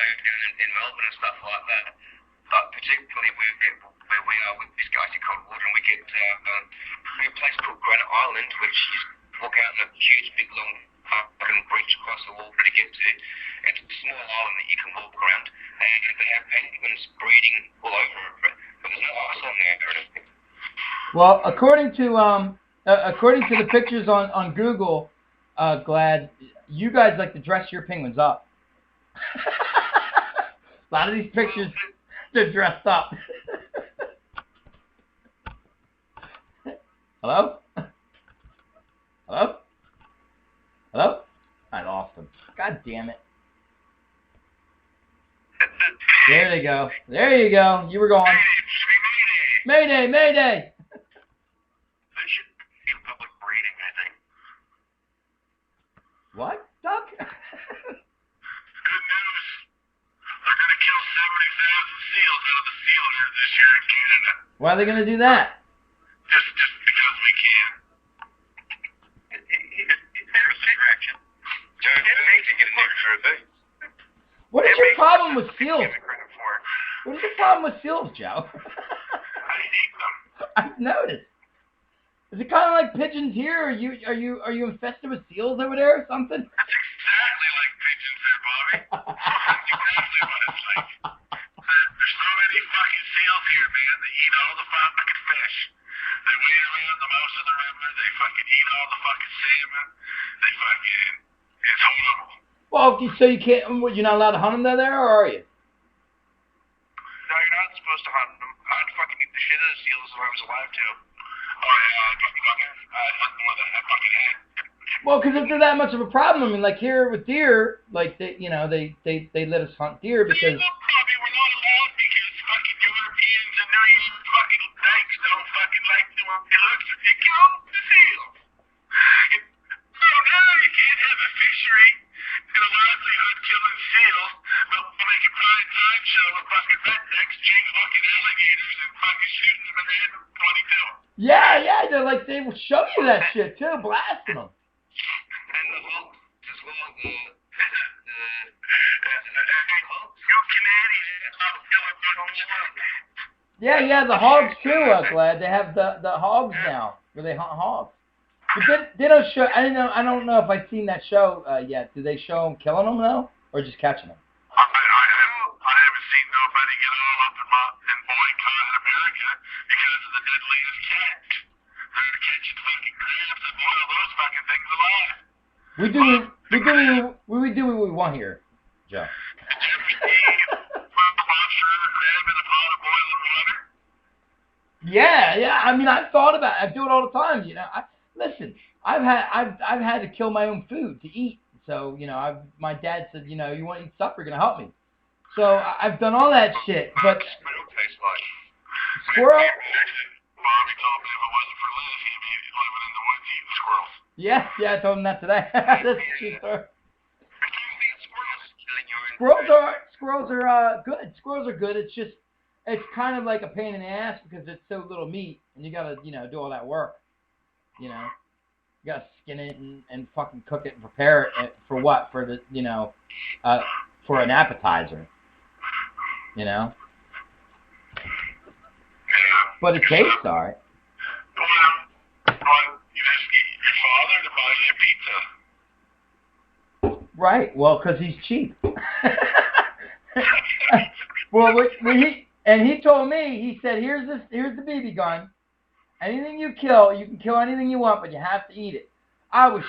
down in Melbourne and stuff like that. But particularly where we are with this icy cold water, and we get a place called Granite Island, which is walk out in a huge, big, long fucking breach across the water to get to. It's a small island that you can walk around, and they have penguins breeding all over it, but there's no ice on there or anything. Well, according to the pictures on Google, Glad, you guys like to dress your penguins up. A lot of these pictures, they're dressed up. Hello? Hello? Hello? I lost them. God damn it. There they go. There you go. You were going. Mayday, mayday. They should be public breeding, I think. What, Duck? Good news. They're going to kill 70,000 seals out of the seal herd this year in Canada. Why are they going to do that? Just because we can. It's their distraction. What is your problem with seals? What is your problem with seals, Joe? I hate them. I've noticed. Is it kind of like pigeons here? Are you infested with seals over there or something? That's exactly like pigeons there, Bobby. That's exactly what it's like. There's so many fucking seals here, man. They eat all the fucking fish. They wade around the mouth of the river. They fucking eat all the fucking salmon. They fucking... It's horrible. Well, so you can't... You're not allowed to hunt them there, or are you? No, you're not supposed to hunt them. I'd fucking eat the shit out of seals if I was alive, too. Oh, yeah, I'd hunt them with a fucking hand. Well, because if they're that much of a problem, I mean, like here with deer, like, they let us hunt deer because... Probably we're not allowed because fucking Europeans and New York fucking dykes don't fucking like the way it looks if you kill the seal. Oh, no, you can't have a fishery in a livelihood killing seals, but we'll make a prime time show with fucking rednecks, chewing fucking alligators and fucking shooting them in the head with 22. Yeah, they're like, they will show you that shit too, blasting them. And the hogs as well, the Yeah, the hogs too, Glad. They have the hogs now, where they hunt hogs. But they don't show, I don't know if I've seen that show yet. Do they show them killing them though, or just catching them? I haven't seen nobody get all up in boycott in America because of the deadliest catch. They're catching fucking crabs and boil those fucking things alive. We do what we want here, Joe. Did you ever see a lobster or a crab in a pot of boiling water? Yeah. I mean, I've thought about it. I do it all the time. You know, listen. I've had to kill my own food to eat. So my dad said, you want to eat stuff, you're gonna help me. So I've done all that shit. But Squirrel tastes like. Squirrel? Bobby told me if it wasn't for Liz, he'd be living in the woods eating squirrels. Yeah, I told him that today. That's true, sir. Squirrels are good. Squirrels are good. It's just, it's kind of like a pain in the ass because it's so little meat, and you gotta, do all that work. You gotta skin it and fucking cook it and prepare it for what? For the, for an appetizer. But it tastes alright. You ask your father to buy you a pizza. Right. Well, because he's cheap. Well, he told me, he said, here's the BB gun. Anything you kill, you can kill anything you want, but you have to eat it. I was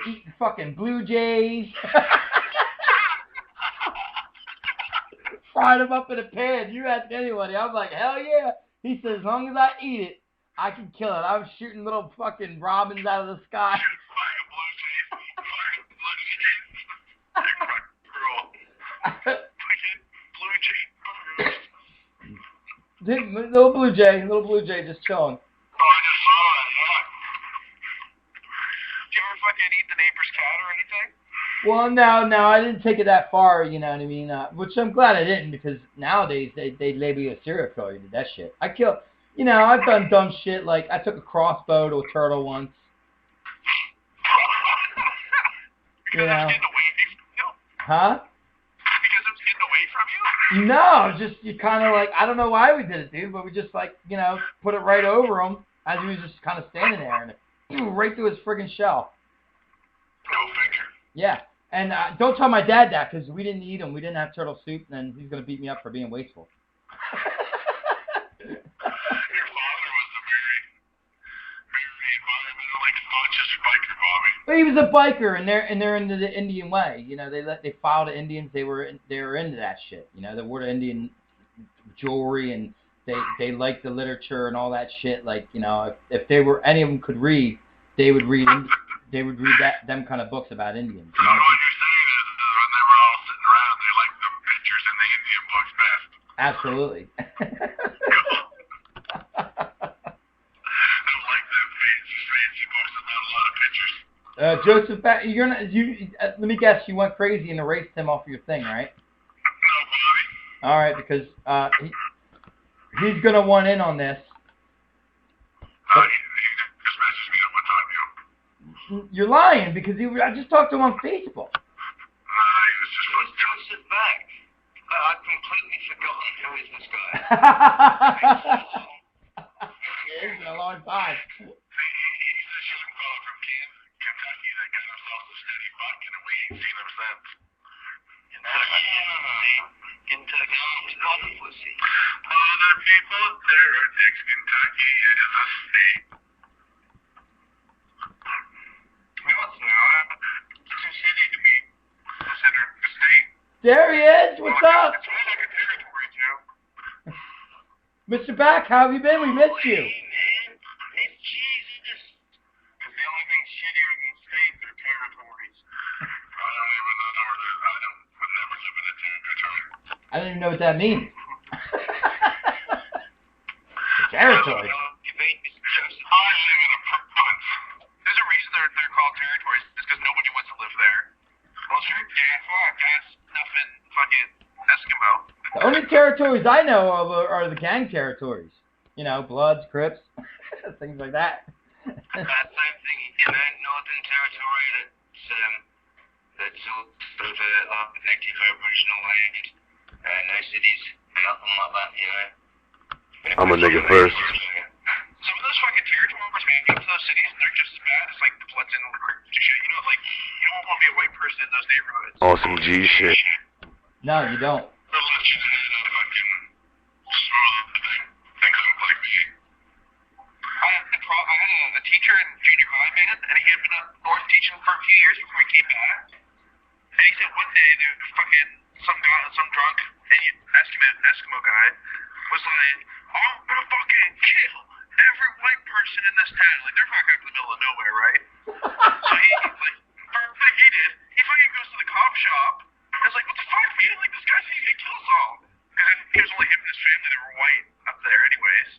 eating fucking blue jays. Fried them up in a pan. You ask anybody. I was like, hell yeah. He said, as long as I eat it, I can kill it. I was shooting little fucking robins out of the sky. Little blue jay just chilling. Oh, I just saw that, yeah. Did you ever fucking eat the neighbor's cat or anything? Well, no, I didn't take it that far, you know what I mean? Which I'm glad I didn't, because nowadays they label you a serial killer. You did that shit. I've done dumb shit, like I took a crossbow to a turtle once. Because it was getting away from you? Huh? Because it was getting away No, just you kind of like, I don't know why we did it, dude, but we just like, put it right over him as he was just kind of standing there, and it right through his friggin' shell. Go figure. Yeah, and don't tell my dad that, because we didn't eat him. We didn't have turtle soup, and then he's gonna beat me up for being wasteful. Your father was a very, very environmentally conscious biker, Bobby. But he was a biker, and they're into the Indian way. They follow the Indians. They were into that shit. They wore the Indian jewelry, and they liked the literature and all that shit. Like, if they were, any of them could read, they would read them kind of books about Indians. So what you're saying is when they were all sitting around, they liked the pictures in the Indian books best. Absolutely. I don't like them fancy books with not a lot of pictures. Joseph, let me guess, you went crazy and erased him off your thing, right? No, Bobby. All right, because he's gonna want in on this. He just messaged me at what time, You're lying, because I just talked to him on Facebook. He was just fucking Joseph back. I'd completely forgotten who is this guy. It's been a long time. He's a young fellow from Kentucky that got himself a steady buck, and we ain't seen him since. Kentucky. Other pussy. Other people, heretics, Kentucky is a state. What's now? It's too shitty to be considered a state. There he is. What's up? It's more like a territory, Joe. Mr. Back, how have you been? We missed you. Man, it's Jesus. Because the only thing shittier than states are territories. I don't even know that. I would never live in a territory. I don't even know what that means. Territory. I live in a province. There's a reason they're called territories. It's because nobody wants to live there. Well, sure, gas, nothing, fucking Eskimo. The only territories I know of are the gang territories. Bloods, Crips, things like that. That same thing in that Northern Territory that's sort of native Aboriginal land. No cities, nothing like that, I'm a nigga first. Some of those fucking territories, man, you go to those cities and they're just as bad as like the Bloods and the Crips and shit. Like, you don't want to be a white person in those neighborhoods. Awesome G shit. No, you don't. They'll let you in a fucking smooth thing. Think look like me. I had a teacher in junior high, man, and he had been up north teaching for a few years before he came back. And he said one day there was fucking some drunk Eskimo guy was like, I'm gonna fucking kill every white person in this town. Like, they're fucking up in the middle of nowhere, right? So he, like, first thing he did, he fucking goes to the cop shop and is like, what the fuck, man? Like, this guy's gonna kill us all. Because he was only him and his family that were white up there anyways.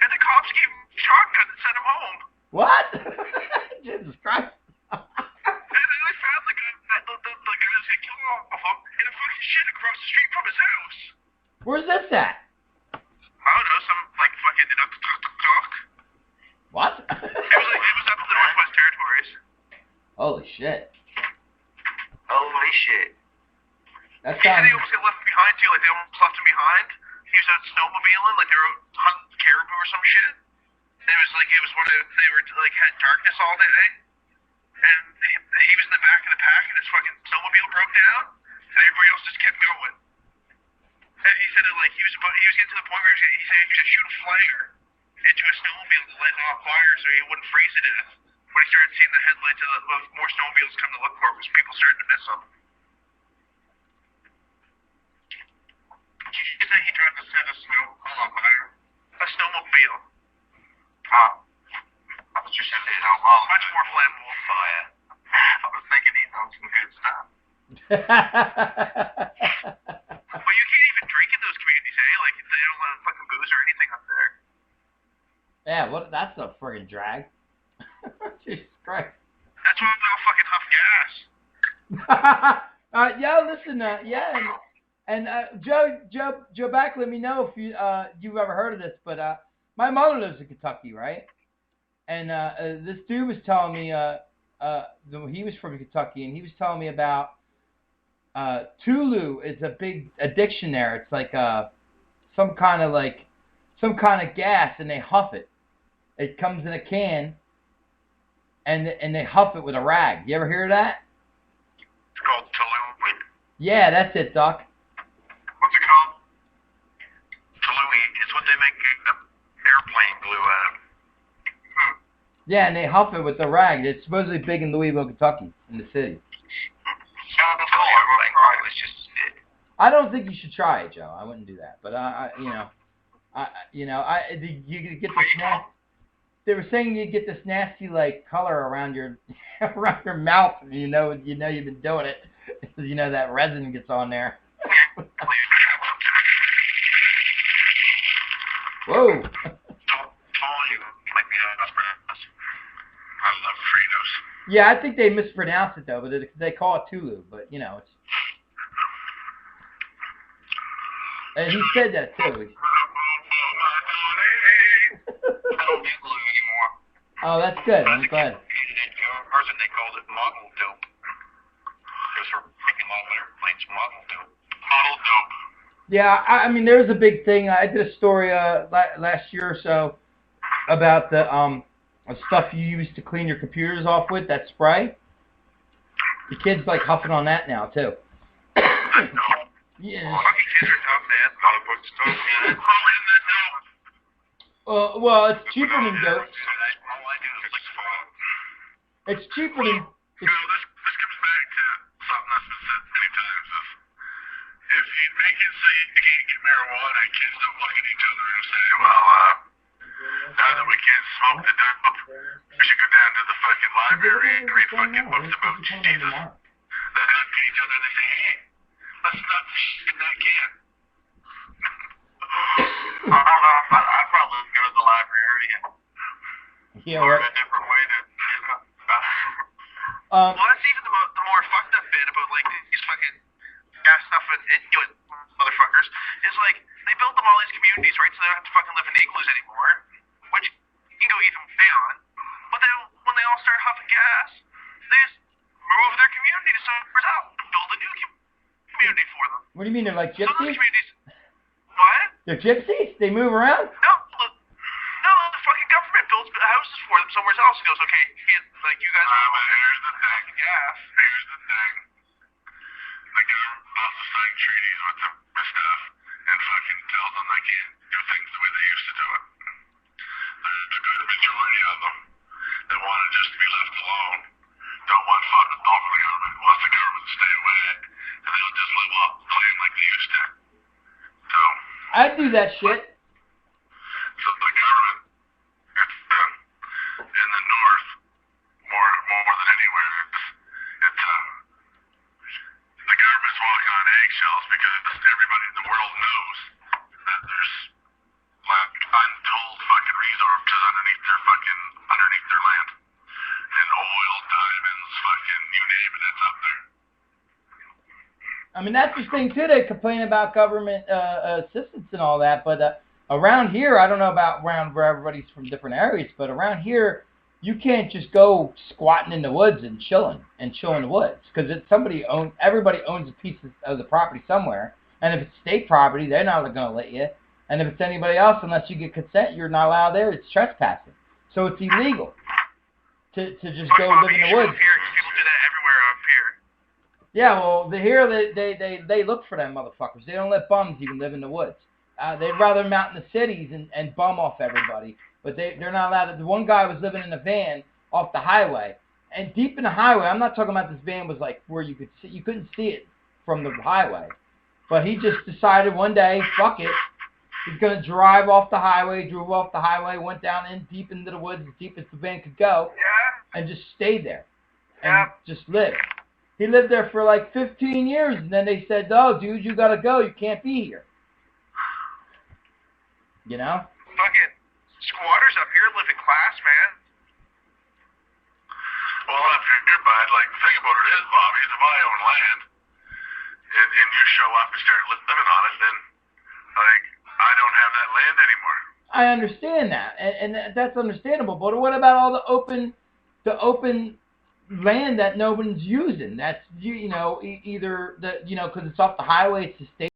And the cops gave him a shotgun and sent him home. What? Jesus Christ. And then they found the guy that was gonna kill all of them in a fucking shit across the street from his house. Where's this at? I don't know, some, like, fucking talk. What? It was up in the Northwest Territories. Holy shit. Holy shit. That He said sounds... he almost got left behind, too. Like, they almost left him behind. He was out snowmobiling, like, they were hunting caribou or some shit. And it was like, they were, like, had darkness all day. And he was in the back of the pack, and his fucking snowmobile broke down. And everybody else just kept going. And he said that, like, he was getting to the point where he said he was just shooting flare into a snowmobile to light it on fire so he wouldn't freeze to death. When he started seeing the headlights of more snowmobiles come to look for him, because people started to miss him. He said he tried to set a snowmobile on fire. A snowmobile. Oh. I was just saying, much more flammable fire. I was thinking he's on some good stuff. Well, you can't even drink in those communities, eh? Like, they don't let fucking booze or anything up there. Yeah, that's a friggin' drag. Jesus Christ. That's why they all fucking huff gas. Listen, and Joe Back, let me know if you've ever heard of this, but my mother lives in Kentucky, right? And this dude was telling me, he was from Kentucky, and he was telling me about Tulu is a big addiction there. It's like some kind of gas, and they huff it. It comes in a can, and they huff it with a rag. You ever hear of that? It's called Tului. Yeah, that's it, Doc. What's it called? Tului. It's what they make airplane glue out of. Yeah, and they huff it with the rag. It's supposedly big in Louisville, Kentucky, in the city. Sounds cool. It was just. I don't think you should try it, Joe. I wouldn't do that. But you get this nasty. They were saying you get this nasty like color around your around your mouth. And you know you've been doing it. You know that resin gets on there. Whoa. I love Fritos. Yeah, I think they mispronounce it though, but they call it Tulu. But you know, it's. And he said that too. I don't do glue anymore. Oh, that's good. I'm glad. In person, they called it model dope. Because for making model airplanes, model dope. Model dope. Yeah, I mean, there's a big thing. I did a story last year or so about the stuff you use to clean your computers off with, that spray. The kids like huffing on that now too. Yeah. Fucking kids are tough, man. Not a book stuff. Well, it's cheaper than dope. All I do is like smoke. It's cheaper than. This comes back to something that's been said many times. Is if you make it so you can't get marijuana, kids don't look at each other and say, well, now that we can't smoke the dope, we should go down to the fucking library and read fucking books about Jesus. They look at each other and they say, hey, let's stop the shit in that can. I don't know. I'd probably go to the library and Yeah, learn right. a different way to. Um, Well, that's even the more fucked up bit about like these fucking gas stuff and Inuit motherfuckers is like they built them all these communities, right? So they don't have to fucking live in igloos anymore, which you can go even down. But then when they all start huffing gas, they just move their community to somewhere else and build a new community for them. what do you mean they're like So those gypsies? communities, what? They're gypsies? They move around? No, the fucking government builds houses for them somewhere else and goes, okay, like you guys. But here's the thing. Gas. Here's the thing. The government also signed treaties with them and stuff, and fucking tells them they can't do things the way they used to do it. There's a good majority of them that want to just be left alone. Don't want fucking help from the government. Wants the government to stay away, and they'll just live off the land like they used to. So. I'd do that shit. So the government, it's in the north more than anywhere. It's the government's walking on eggshells because everybody in the world knows that there's like untold fucking resources underneath their land, and oil, diamonds, fucking you name it, it's up there. I mean, that's the thing too. They complain about government assistance and all that, but around here, I don't know about around where everybody's from different areas, but around here, you can't just go squatting in the woods and chilling in the woods because everybody owns a piece of the property somewhere, and if it's state property, they're not going to let you, and if it's anybody else, unless you get consent, you're not allowed there. It's trespassing, so it's illegal to just go live in the woods. People do that everywhere up here. Yeah, well, here they look for them motherfuckers. They don't let bums even live in the woods. They'd rather them out in the cities and bum off everybody. But they're not allowed to. The one guy was living in a van off the highway. And deep in the highway, I'm not talking about this van was like where you couldn't see it from the highway. But he just decided one day, fuck it. He's going to drive off the highway, drove off the highway, went down in deep into the woods as deep as the van could go, and just stayed there. And just lived. He lived there for like 15 years, and then they said, oh, dude, you got to go. You can't be here. You know? Fucking squatters up here live in class, man. Well, up here, bud, like, the thing about it is, Bobby, is if I own land, and you show up and start living on it, then, like, I don't have that land anymore. I understand that, and that's understandable. But what about all the open land that no one's using. That's, you know, either the, you know, because it's off the highway, it's the state